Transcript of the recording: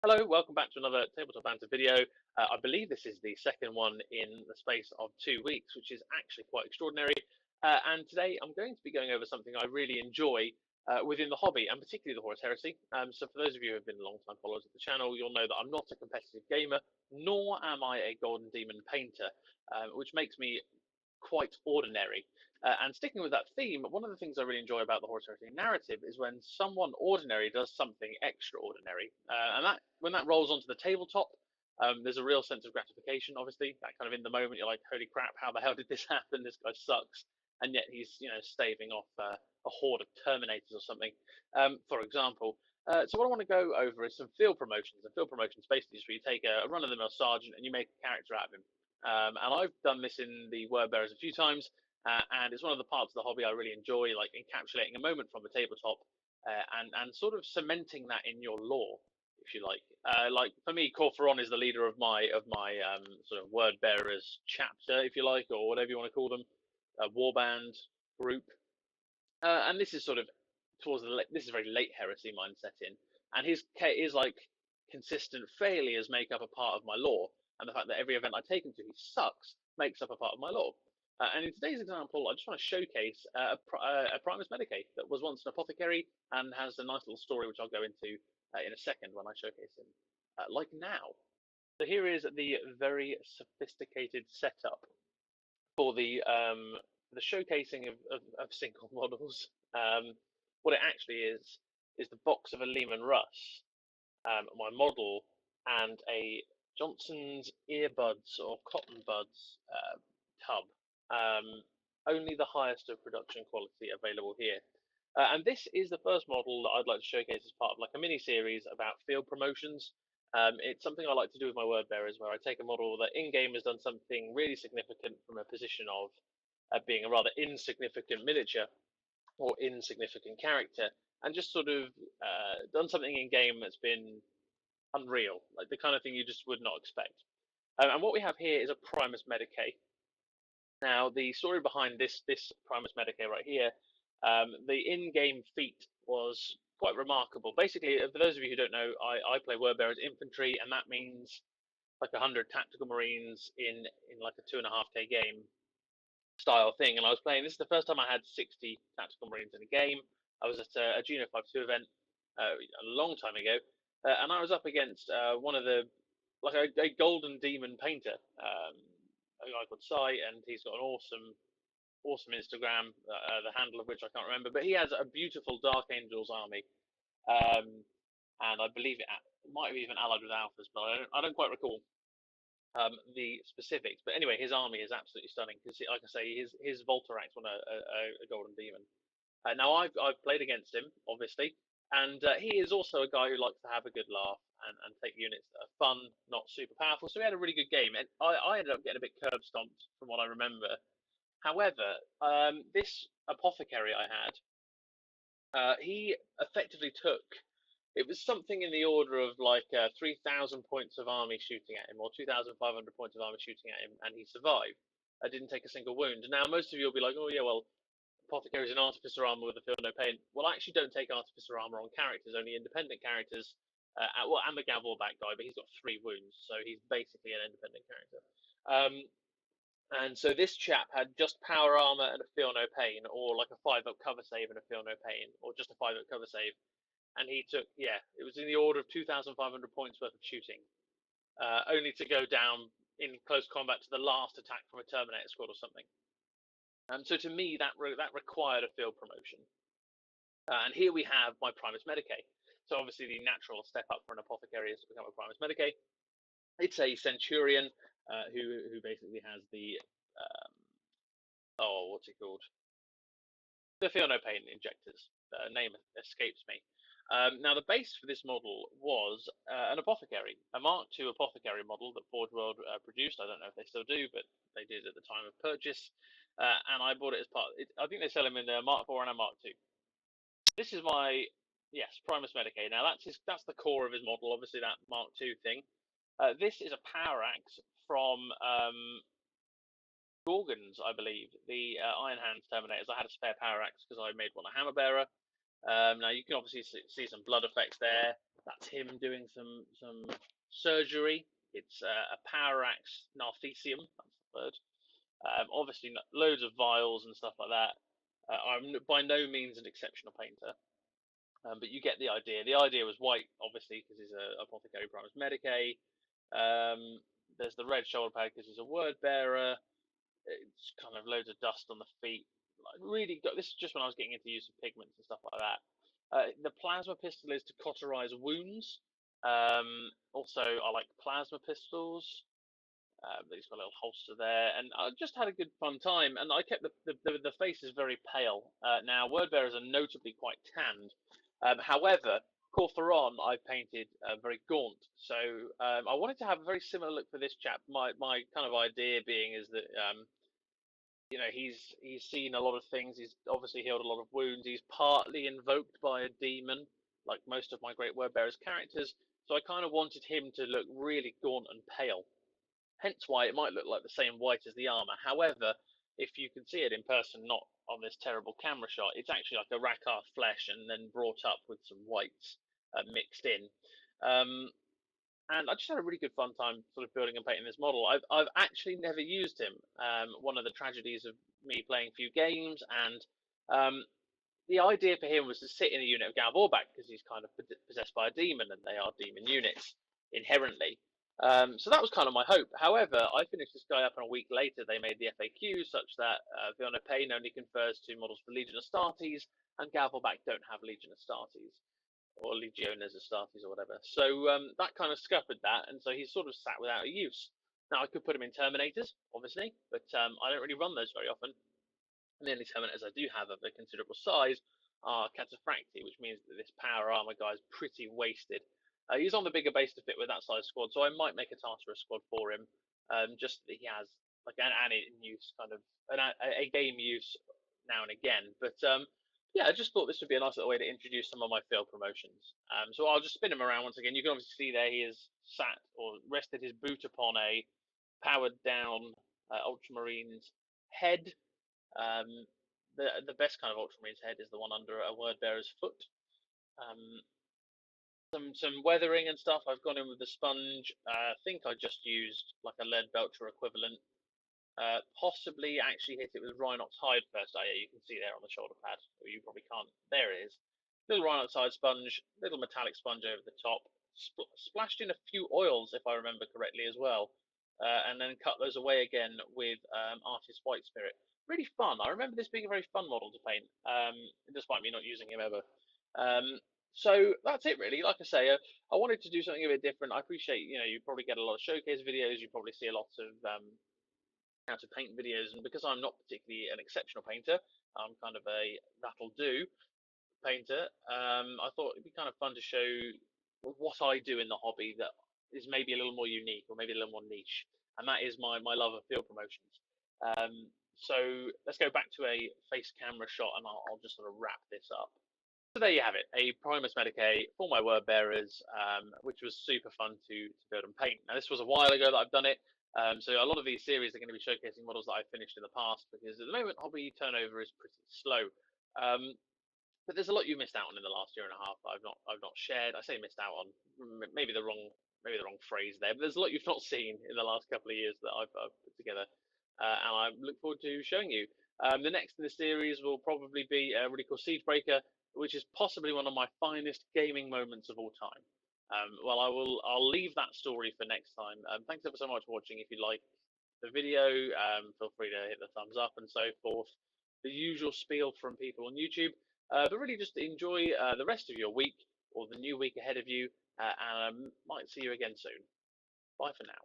Hello, welcome back to another Tabletop Banter video. I believe this is the second one in the space of 2 weeks, which is actually quite extraordinary. And today I'm going to be going over something I really enjoy within the hobby, and particularly the Horus Heresy. So for those of you who have been long-time followers of the channel, you'll know that I'm not a competitive gamer, nor am I a Golden Demon painter, which makes me quite ordinary. And sticking with that theme, one of the things I really enjoy about the Horus Heresy narrative is when someone ordinary does something extraordinary. And that when that rolls onto the tabletop, there's a real sense of gratification, obviously. That kind of in the moment, you're like, holy crap, how the hell did this happen? This guy sucks. And yet he's, staving off a horde of Terminators or something, for example. So what I want to go over is some field promotions. And field promotions basically is where you take a run-of-the-mill sergeant and you make a character out of him. And I've done this in the Word Bearers a few times, and it's one of the parts of the hobby I really enjoy, like encapsulating a moment from the tabletop and sort of cementing that in your lore, if you like. Like for me, Corferon is the leader of my sort of Word Bearers chapter, if you like, or whatever you want to call them, warband group. And this is sort of towards this is very late heresy mindset in, and his like consistent failures make up a part of my lore, and the fact that every event I take him to he sucks makes up a part of my lore. And in today's example, I just want to showcase a Primus Medicae that was once an apothecary and has a nice little story which I'll go into in a second when I showcase him, like now. So here is the very sophisticated setup for the showcasing of single models. What it actually is the box of a Lehman Russ, my model, and a Johnson's earbuds or cotton buds tub. Only the highest of production quality available here. And this is the first model that I'd like to showcase as part of like a mini series about field promotions. It's something I like to do with my word bearers, where I take a model that in-game has done something really significant from a position of being a rather insignificant miniature or insignificant character, and just sort of done something in-game that's been unreal, like the kind of thing you just would not expect. And what we have here is a Primus Medicae. Now, the story behind this Primus Medicae right here, the in-game feat was quite remarkable. Basically, for those of you who don't know, I play Word Bearers Infantry, and that means like 100 tactical marines in like a 2.5K game style thing. And I was playing. This is the first time I had 60 tactical marines in a game. I was at a Juno 5.2 event a long time ago, and I was up against one of the like a golden demon painter, a guy called Sai, and he's got an awesome Instagram, the handle of which I can't remember, but he has a beautiful Dark Angels army, and I believe it might have even allied with Alphas, but I don't quite recall the specifics. But anyway, his army is absolutely stunning because, like I say, his Voltarax won a Golden Demon. Now I've played against him, obviously, and he is also a guy who likes to have a good laugh and take units that are fun, not super powerful. So we had a really good game, and I ended up getting a bit curb stomped from what I remember. However, this apothecary I had, he effectively took. It was something in the order of like 3,000 points of army shooting at him, or 2,500 points of army shooting at him, and he survived. I didn't take a single wound. Now, most of you will be like, oh, yeah, well, Apothecary's an artificer armor with a feel no pain. Well, I actually don't take artificer armor on characters, only independent characters. Well, and the Gavorback guy, but he's got 3 wounds, so he's basically an independent character. And so this chap had just power armor and a feel no pain, or like a 5-up cover save and a feel no pain, or just a 5-up cover save. And he took, it was in the order of 2,500 points worth of shooting, only to go down in close combat to the last attack from a Terminator squad or something. So to me, that required a field promotion. And here we have my Primus Medicae. So obviously the natural step up for an apothecary is to become a Primus Medicae. It's a Centurion who basically has the, what's it called? The Feel No Pain injectors. Name escapes me. Now, the base for this model was an apothecary, a Mark II apothecary model that Forge World produced. I don't know if they still do, but they did at the time of purchase. And I bought it as part. I think they sell them in a Mark IV and a Mark II. This is my Primus Medicae. Now that's the core of his model. Obviously, that Mark II thing. This is a power axe from Gorgons, I believe, the Iron Hands Terminators. I had a spare power axe because I made one a hammer bearer. Now you can obviously see some blood effects there. That's him doing some surgery. It's a power axe narthecium. That's the word. Obviously, loads of vials and stuff like that. I'm by no means an exceptional painter, but you get the idea. The idea was white, obviously, because he's a Apothecary Primus Medicae. There's the red shoulder pad because he's a word bearer. It's kind of loads of dust on the feet. Like really, this is just when I was getting into use of pigments and stuff like that. The plasma pistol is to cauterize wounds. Also, I like plasma pistols. He's got a little holster there, and I just had a good fun time. And I kept the face is very pale. Now, word bearers are notably quite tanned. However, Corthoron I painted very gaunt, so I wanted to have a very similar look for this chap. My kind of idea being is that he's seen a lot of things. He's obviously healed a lot of wounds. He's partly invoked by a demon, like most of my great word bearers characters. So I kind of wanted him to look really gaunt and pale. Hence why it might look like the same white as the armor. However, if you can see it in person, not on this terrible camera shot, it's actually like a Rakarth flesh and then brought up with some whites mixed in. And I just had a really good fun time sort of building and painting this model. I've actually never used him. One of the tragedies of me playing few games, and the idea for him was to sit in a unit of Gav Orbak because he's kind of possessed by a demon, and they are demon units inherently. So that was kind of my hope. However, I finished this guy up, and a week later they made the FAQ such that Fiona Payne only confers to models for Legion Astartes, and Gav Orbak don't have Legion Astartes or Legiones Astartes or whatever. So that kind of scuppered that, and so he's sort of sat without a use. Now I could put him in Terminators, obviously, but I don't really run those very often. And the only Terminators I do have of a considerable size are Cataphracti, which means that this power armor guy is pretty wasted. He's on the bigger base to fit with that size squad, so I might make a Tartarus squad for him, just that he has like an in use kind of a game use now and again. But yeah, I just thought this would be a nice little way to introduce some of my field promotions. So I'll just spin him around once again. You can obviously see there he is sat or rested his boot upon a powered down Ultramarine's head. The best kind of Ultramarine's head is the one under a word bearer's foot. Some weathering and stuff. I've gone in with the sponge. I think I just used like a lead belcher equivalent. Possibly actually hit it with Rhinox hide first. Oh yeah, you can see there on the shoulder pad. Or you probably can't. There it is. Little Rhinox hide sponge, little metallic sponge over the top. Splashed in a few oils, if I remember correctly, as well. And then cut those away again with Artist White Spirit. Really fun. I remember this being a very fun model to paint, despite me not using him ever. So that's it really. Like I say, I wanted to do something a bit different. I appreciate, you probably get a lot of showcase videos. You probably see a lot of how to paint videos, and because I'm not particularly an exceptional painter, I'm kind of a that'll do painter. I thought it'd be kind of fun to show what I do in the hobby that is maybe a little more unique or maybe a little more niche, and that is my love of field promotions. So let's go back to a face camera shot, and I'll just sort of wrap this up. So there you have it, a Primus Medicae for my word bearers, which was super fun to build and paint. Now this was a while ago that I've done it, so a lot of these series are going to be showcasing models that I've finished in the past, because at the moment hobby turnover is pretty slow. But there's a lot you missed out on in the last year and a half that I've not shared. I say missed out on, maybe the wrong phrase there, but there's a lot you've not seen in the last couple of years that I've put together, and I look forward to showing you. The next in the series will probably be a really cool Siegebreaker, which is possibly one of my finest gaming moments of all time. Well, I'll leave that story for next time. Thanks ever so much for watching. If you like the video, feel free to hit the thumbs up and so forth. The usual spiel from people on YouTube. But really just enjoy the rest of your week, or the new week ahead of you, and I might see you again soon. Bye for now.